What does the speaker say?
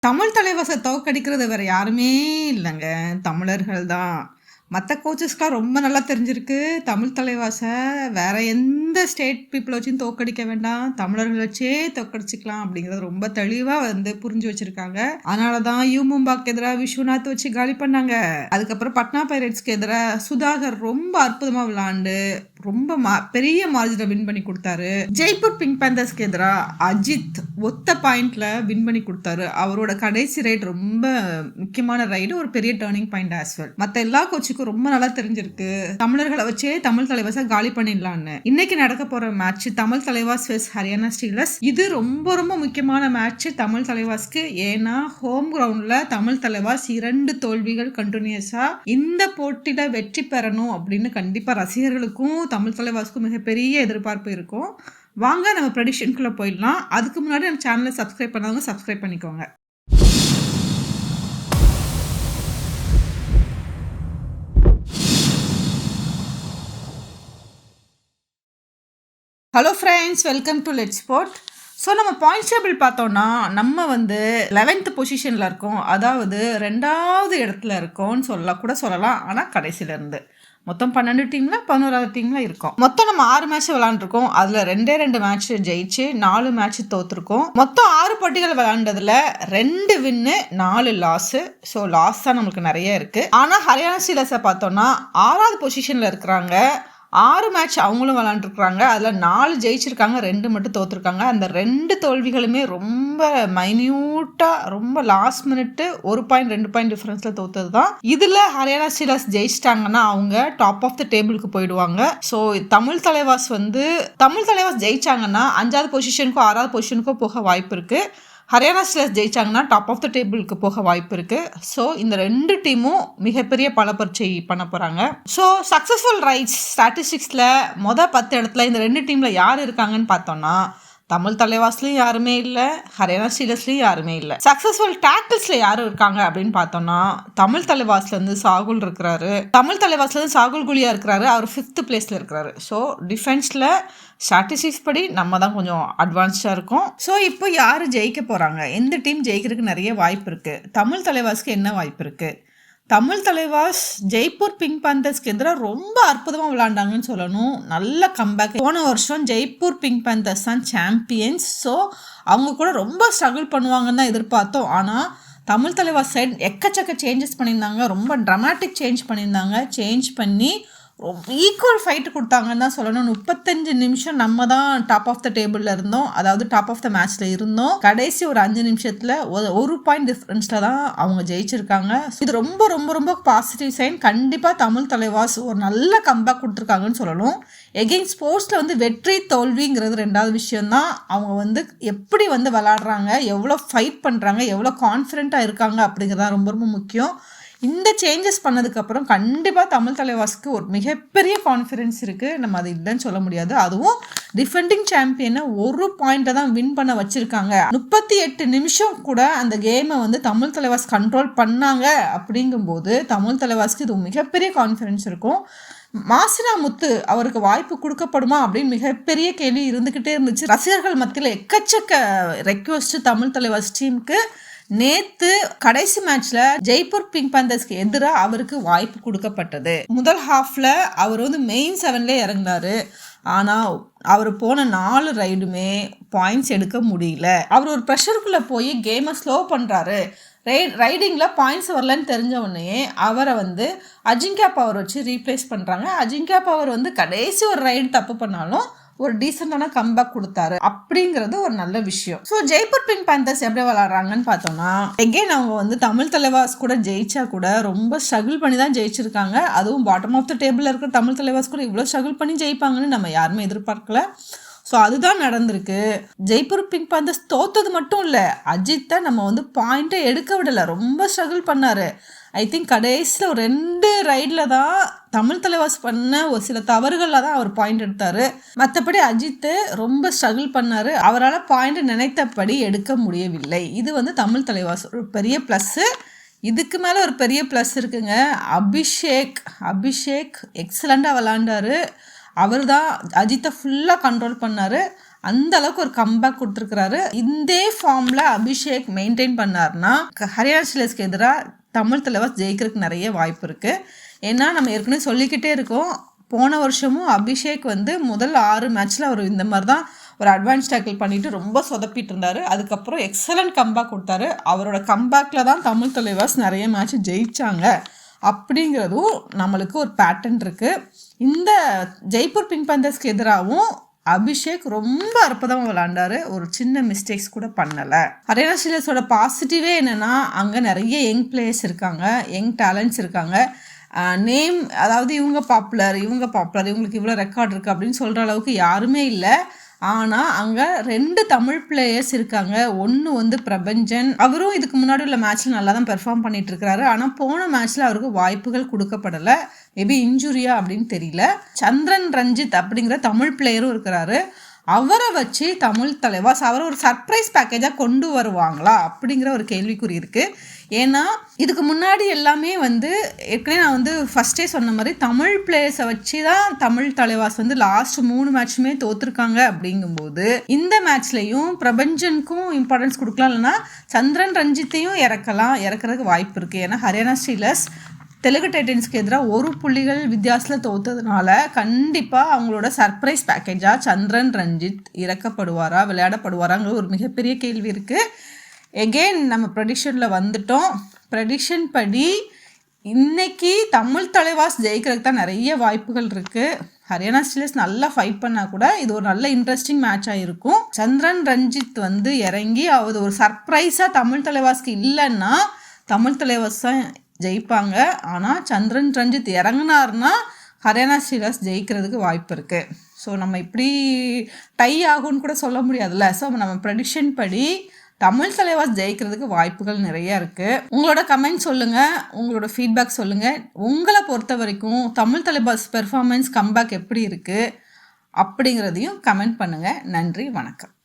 தமிழ் தலைவாச தோற்கடிக்கிறது வேற யாருமே இல்லங்க. தமிழர்கள் தான். மத்த கோச்சஸ்க்குலாம் ரொம்ப நல்லா தெரிஞ்சிருக்கு. தமிழ் தலைவாச வேற எந்த ஸ்டேட் பீப்பிள வச்சும் தோற்கடிக்க வேண்டாம். தமிழர்கள வச்சே தோற்கடிச்சுக்கலாம் அப்படிங்கிறது ரொம்ப தெளிவா புரிஞ்சு வச்சிருக்காங்க. அதனால தான் யூ மும்பாக்கு எதிரா விஸ்வநாத் வச்சு காலி பண்ணாங்க. அதுக்கப்புறம் பட்னா பைரேட்ஸ்க்கு எதிரா சுதாகர் ரொம்ப அற்புதமா விளையாண்டு ரொம்ப பெரிய மார்ஜின வின் பண்ணி கொடுத்தாரு. ஜெய்ப்பூர் பிங்க் பேந்தர்ஸ்க்கு எதிரா அஜித் ஒத்த பாயிண்ட்ல வின் பண்ணி கொடுத்தாரு. அவரோட கடைசி ரைடு ரொம்ப முக்கியமான ரைடு, ஒரு பெரிய டர்னிங் பாயிண்ட் ஆஸ் வெல். மத்த எல்லா கோச்சுக்கும் ரொம்ப நல்லா தெரிஞ்சிருக்கு தமிழர்களை வச்சே தமிழ் தலைவாச காலி பண்ணிடலான்னு. இன்னைக்கு நடக்க போற மேட்ச் தமிழ் தலைவாஸ் வெஸ் ஹரியானா ஸ்டீலர்ஸ். இது ரொம்ப ரொம்ப முக்கியமான மேட்ச் தமிழ் தலைவாஸ்க்கு. ஏன்னா ஹோம் கிரவுண்ட்ல தமிழ் தலைவாஸ் 2 தோல்விகள் கண்டினியூஸா. இந்த போட்டியில வெற்றி பெறணும் அப்படின்னு கண்டிப்பா ரசிகர்களுக்கும் தமிழ் தலைவாஸ்க்கும் மிகப்பெரிய எதிர்பார்ப்பு இருக்கும். வாங்க நம்ம ப்ரெடிக்ஷனுக்குள்ள போயிடலாம். அதுக்கு முன்னாடி நம்ம சேனலை சப்ஸ்கிரைப் பண்ணாதவங்க சப்ஸ்கிரைப் பண்ணிக்கோங்க. Hello friends, welcome to let's sport. So நம்ம பாயிண்ட்ஸ் டேபிள் பார்த்தோன்னா நம்ம 11th பொசிஷனில் இருக்கோம். அதாவது 2வது இடத்துல இருக்கோம்னு சொல்லலாம். ஆனால் கடைசியிலேருந்து மொத்தம் 12 டீமில் 11வது டீமில் இருக்கோம். மொத்தம் நம்ம 6 மேட்ச் விளாண்டுருக்கோம். அதில் 2 மேட்ச் ஜெயிச்சு 4 மேட்ச் தோற்றுருக்கோம். மொத்தம் 6 போட்டிகள் விளாண்டதில் 2 வின்னு 4 லாஸு. ஸோ லாஸ் தான் நம்மளுக்கு நிறைய இருக்குது. ஆனால் ஹரியானா ஸ்டீலர்ஸை பார்த்தோன்னா 6வது பொசிஷனில் இருக்கிறாங்க. 6 மேட்ச் அவங்களும் விளாண்டுருக்குறாங்க. அதில் 4 ஜெயிச்சிருக்காங்க, 2 மட்டும் தோற்றுருக்காங்க. அந்த 2 தோல்விகளுமே ரொம்ப மைன்யூட்டாக, ரொம்ப லாஸ்ட் மினிட்டு 1 பாயிண்ட் 2 பாயிண்ட் டிஃப்ரென்ஸில் தோற்றது தான். இதில் ஹரியானா ஸ்டீலர்ஸ் ஜெயிச்சிட்டாங்கன்னா அவங்க டாப் ஆஃப் த டேபிளுக்கு போயிடுவாங்க. ஸோ தமிழ் தலைவாஸ் ஜெயிச்சாங்கன்னா 5வது பொசிஷனுக்கோ 6வது பொசிஷனுக்கோ போக வாய்ப்பு இருக்குது. ஹரியானா ஸ்டீலர்ஸ் ஜெயிச்சாங்கன்னா டாப் ஆஃப் த டேபிளுக்கு போக வாய்ப்பு இருக்குது. ஸோ இந்த 2 டீமும் மிகப்பெரிய பலப்பரீட்சை பண்ண போகிறாங்க. ஸோ சக்ஸஸ்ஃபுல் ரைட்ஸ் ஸ்டாட்டிஸ்டிக்ஸில் 10 இடத்துல இந்த 2 டீமில் யார் இருக்காங்கன்னு பார்த்தோன்னா தமிழ் தலைவாஸ்லையும் யாருமே இல்லை, ஹரியானா ஸ்டீலர்ஸ்லையும் யாருமே இல்லை. சக்ஸஸ்ஃபுல் டேக்கிள்ஸில் யாரும் இருக்காங்க அப்படின்னு பார்த்தோன்னா தமிழ் தலைவாஸ்லேருந்து சாகுல் இருக்கிறாரு. தமிழ் தலைவாஸ்லேருந்து சாகுல் குலியா இருக்கிறாரு. அவர் 5th பிளேஸில் இருக்கிறாரு. ஸோ டிஃபென்ஸில் ஸ்டாட்டிஸ்டிக்ஸ் படி நம்ம தான் கொஞ்சம் அட்வான்ஸ்டாக இருக்கும். ஸோ இப்போ யார் ஜெயிக்க போகிறாங்க, எந்த டீம் ஜெயிக்கிறதுக்கு நிறைய வாய்ப்பு இருக்குது. தமிழ் தலைவாஸ்க்கு என்ன வாய்ப்பு இருக்குது? தமிழ் தலைவாஸ் ஜெய்ப்பூர் பிங்க் பேந்தர்ஸ்க்கு எதிராக ரொம்ப அற்புதமாக விளாண்டாங்கன்னு சொல்லணும். நல்ல கம்பேக். போன வருஷம் ஜெய்ப்பூர் பிங்க் பேந்தர்ஸ் தான் சாம்பியன்ஸ். ஸோ அவங்க கூட ரொம்ப ஸ்ட்ரகிள் பண்ணுவாங்கன்னு தான் எதிர்பார்த்தோம். ஆனால் தமிழ் தலைவாஸ் சைட் எக்கச்சக்க சேஞ்சஸ் பண்ணியிருந்தாங்க. ரொம்ப ட்ராமாட்டிக் சேஞ்ச் பண்ணியிருந்தாங்க. சேஞ்ச் பண்ணி ஈக்குவல் ஃபைட்டு கொடுத்தாங்கன்னு தான் சொல்லணும். 35 நிமிஷம் நம்ம தான் டாப் ஆஃப் த டேபிளில் இருந்தோம், அதாவது டாப் ஆஃப் த மேட்ச்சில் இருந்தோம். கடைசி ஒரு 5 நிமிஷத்தில் 1 பாயிண்ட் டிஃப்ரென்ஸில் தான் அவங்க ஜெயிச்சிருக்காங்க. இது ரொம்ப ரொம்ப ரொம்ப பாசிட்டிவ் சைன். கண்டிப்பாக தமிழ் தலைவாஸ் ஒரு நல்ல கம்பேக் கொடுத்துருக்காங்கன்னு சொல்லணும். எகெயின் ஸ்போர்ட்ஸில் வெற்றி தோல்விங்கிறது 2வது விஷயம்தான். அவங்க எப்படி விளாடுறாங்க, எவ்வளோ ஃபைட் பண்ணுறாங்க, எவ்வளோ கான்ஃபிடென்ட்டாக இருக்காங்க அப்படிங்கிறது ரொம்ப ரொம்ப முக்கியம். இந்த சேஞ்சஸ் பண்ணதுக்கப்புறம் கண்டிப்பாக தமிழ் தலைவாஸ்க்கு ஒரு மிகப்பெரிய கான்ஃபிடென்ஸ் இருக்குது. நம்ம அது இல்லைன்னு சொல்ல முடியாது. அதுவும் டிஃபெண்டிங் சாம்பியனை 1 பாயிண்ட்டை தான் வின் பண்ண வச்சுருக்காங்க. 38 நிமிஷம் கூட அந்த கேமை தமிழ் தலைவாஸ் கண்ட்ரோல் பண்ணாங்க. அப்படிங்கும்போது தமிழ் தலைவாஸ்க்கு இது மிகப்பெரிய கான்ஃபிடென்ஸ் இருக்கும். மாசினா முத்து அவருக்கு வாய்ப்பு கொடுக்கப்படுமா அப்படின்னு மிகப்பெரிய கேள்வி இருந்துக்கிட்டே இருந்துச்சு. ரசிகர்கள் மத்தியில் எக்கச்சக்க ரெக்வஸ்ட் தமிழ் தலைவாஸ் டீமுக்கு. நேத்து கடைசி மேட்ச்ல ஜெய்ப்பூர் பிங்க் பேந்தர்ஸ்க்கு எதிராக அவருக்கு வாய்ப்பு கொடுக்கப்பட்டது. முதல் ஹாஃப்ல அவர் மெயின் 7ல இறங்கினாரு. ஆனால் அவர் போன 4 ரைடுமே பாயிண்ட்ஸ் எடுக்க முடியல. அவர் ஒரு ப்ரெஷருக்குள்ளே போய் கேமை ஸ்லோ பண்ணுறாரு. ரைடிங்கில் பாயிண்ட்ஸ் வரலன்னு தெரிஞ்ச உடனே அவரை அஜிங்கியா பவர் வச்சு ரீப்ளேஸ் பண்ணுறாங்க. அஜிங்கியா பவர் கடைசி ஒரு ரைடு தப்பு பண்ணாலும் ஒரு டீசெண்டான கம்பேக் கொடுத்தாரு. அப்படிங்கிறது ஒரு நல்ல விஷயம். ஸோ ஜெய்ப்பூர் பிங்க் பேந்தர்ஸ் எப்படி விளாட்றாங்கன்னு பார்த்தோம்னா, எகெயின் அவங்க தமிழ் தலைவாஸ் கூட ஜெயிச்சா கூட ரொம்ப ஸ்ட்ரகிள் பண்ணி தான் ஜெயிச்சிருக்காங்க. அதுவும் பாட்டம் ஆஃப் த டேபிளில் இருக்கிற தமிழ் தலைவாஸ் கூட இவ்வளோ ஸ்ட்ரகிள் பண்ணி ஜெயிப்பாங்கன்னு நம்ம யாருமே எதிர்பார்க்கல. ஸோ அதுதான் நடந்திருக்கு. ஜெய்ப்பூர் பிங்க் பேந்தர்ஸ் தோத்தது மட்டும் இல்லை, அஜித்தை நம்ம பாயிண்ட்டை எடுக்க விடலை, ரொம்ப ஸ்ட்ரகிள் பண்ணார். ஐ திங்க் கடைசியில் ஒரு 2 ரைடில் தான் தமிழ் தலைவாஸ் பண்ண ஒரு சில தவறுகளில் தான் அவர் பாயிண்ட் எடுத்தார். மற்றபடி அஜித்து ரொம்ப ஸ்ட்ரகிள் பண்ணார். அவரால் பாயிண்ட் நினைத்தபடி எடுக்க முடியவில்லை. இது தமிழ் தலைவாஸ் ஒரு பெரிய ப்ளஸ்ஸு. இதுக்கு மேலே ஒரு பெரிய ப்ளஸ் இருக்குங்க. அபிஷேக் எக்ஸலண்ட்டாக விளாண்டார். அவர் தான் அஜித்தை ஃபுல்லாக கண்ட்ரோல் பண்ணார். அந்த அளவுக்கு ஒரு கம்பேக் கொடுத்துருக்கிறாரு. இந்த ஃபார்மில் அபிஷேக் மெயின்டைன் பண்ணார்னா ஹரியானா ஸ்டீலர்ஸ்க்கு எதிராக தமிழ் தலைவாஸ் ஜெயிக்கிறதுக்கு நிறைய வாய்ப்பு இருக்குது. ஏன்னா நம்ம ஏற்கனவே சொல்லிக்கிட்டே இருக்கோம், போன வருஷமும் அபிஷேக் வந்து முதல் 6 மேட்ச்சில் அவர் இந்த மாதிரி தான் ஒரு அட்வான்ஸ் டேக்கிள் பண்ணிவிட்டு ரொம்ப சொதப்பிட்டு இருந்தார். அதுக்கப்புறம் எக்ஸலண்ட் கம்பேக் கொடுத்தாரு. அவரோட கம்பேக்கில் தான் தமிழ் தலைவாஸ் நிறைய மேட்ச் ஜெயித்தாங்க. அப்படிங்கிறதும் நம்மளுக்கு ஒரு பேட்டர்ன் இருக்குது. இந்த ஜெய்ப்பூர் பிங்க் பேந்தர்ஸ்க்கு எதிராகவும் அபிஷேக் ரொம்ப அற்புதமாக விளாண்டாரு. ஒரு சின்ன மிஸ்டேக்ஸ் கூட பண்ணலை. ஹரியானா ஸ்டீலர்ஸோட பாசிட்டிவே என்னென்னா அங்கே நிறைய யங் பிளேயர்ஸ் இருக்காங்க, யங் டேலண்ட்ஸ் இருக்காங்க. நேம் அதாவது இவங்க பாப்புலர் இவங்களுக்கு இவ்வளோ ரெக்கார்ட் இருக்குது அப்படின்னு சொல்கிற அளவுக்கு யாருமே இல்லை. ஆனால் அங்கே 2 தமிழ் பிளேயர்ஸ் இருக்காங்க. ஒன்று வந்து பிரபஞ்சன், அவரும் இதுக்கு முன்னாடி உள்ள மேட்ச்சில் நல்லா தான் பெர்ஃபார்ம் பண்ணிட்டு இருக்கிறாரு. ஆனால் போன மேட்ச்சில் அவருக்கு வாய்ப்புகள் கொடுக்கப்படலை. மேபி இன்ஜுரியா அப்படின்னு தெரியல. சந்திரன் ரஞ்சித் அப்படிங்கிற தமிழ் பிளேயரும் இருக்கிறாரு. அவரை வச்சு தமிழ் தலைவாஸ் அவரை ஒரு சர்ப்ரைஸ் பேக்கேஜாக கொண்டு வருவாங்களா அப்படிங்கிற ஒரு கேள்விக்குறி இருக்குது. ஏன்னா இதுக்கு முன்னாடி எல்லாமே வந்து ஏற்கனவே நான் வந்து ஃபஸ்ட்டே சொன்ன மாதிரி தமிழ் பிளேயர்ஸை வச்சு தான் தமிழ் தலைவாஸ் வந்து லாஸ்ட் 3 மேட்ச்சுமே தோற்றுருக்காங்க. அப்படிங்கும்போது இந்த மேட்ச்லேயும் பிரபஞ்சனுக்கும் இம்பார்ட்டன்ஸ் கொடுக்கலாம், இல்லைனா சந்திரன் ரஞ்சித்தையும் இறக்கிறதுக்கு வாய்ப்பு இருக்குது. ஏன்னா ஹரியானா ஸ்டீலர்ஸ் தெலுங்கு டைட்டன்ஸ்க்கு எதிராக 1 புள்ளிகள் வித்தியாசத்தில் தோற்றதுனால கண்டிப்பாக அவங்களோட சர்ப்ரைஸ் பேக்கேஜாக சந்திரன் ரஞ்சித் விளையாடப்படுவாராங்கிற ஒரு மிகப்பெரிய கேள்வி இருக்குது. எகெயின் நம்ம ப்ரெடிக்ஷனில் வந்துட்டோம். ப்ரெடிக்ஷன் படி இன்றைக்கி தமிழ் தலைவாஸ் ஜெயிக்கிறதுக்கு தான் நிறைய வாய்ப்புகள் இருக்குது. ஹரியானா ஸ்டீலர்ஸ் நல்லா ஃபைட் பண்ணால் கூட இது ஒரு நல்ல இன்ட்ரெஸ்டிங் மேட்சாக இருக்கும். சந்திரன் ரஞ்சித் வந்து இறங்கி அது ஒரு சர்ப்ரைஸாக தமிழ் தலைவாஸ்க்கு இல்லைன்னா தமிழ் தலைவாஸ் தான் ஜெயிப்பாங்க. ஆனால் சந்திரன் ரஞ்சித் இறங்கினார்னா ஹரியானா ஸ்டீலர்ஸ் ஜெயிக்கிறதுக்கு வாய்ப்பு இருக்குது. ஸோ நம்ம இப்படி டை ஆகும்னு கூட சொல்ல முடியாதுல்ல. ஸோ நம்ம ப்ரெடிக்ஷன் படி தமிழ் தலைவாஸ் ஜெயிக்கிறதுக்கு வாய்ப்புகள் நிறையா இருக்குது. உங்களோட கமெண்ட் சொல்லுங்கள், உங்களோட ஃபீட்பேக் சொல்லுங்கள். உங்களை பொறுத்த வரைக்கும் தமிழ் தலைவாஸ் பெர்ஃபார்மன்ஸ் கம்பேக் எப்படி இருக்குது அப்படிங்கிறதையும் கமெண்ட் பண்ணுங்கள். நன்றி, வணக்கம்.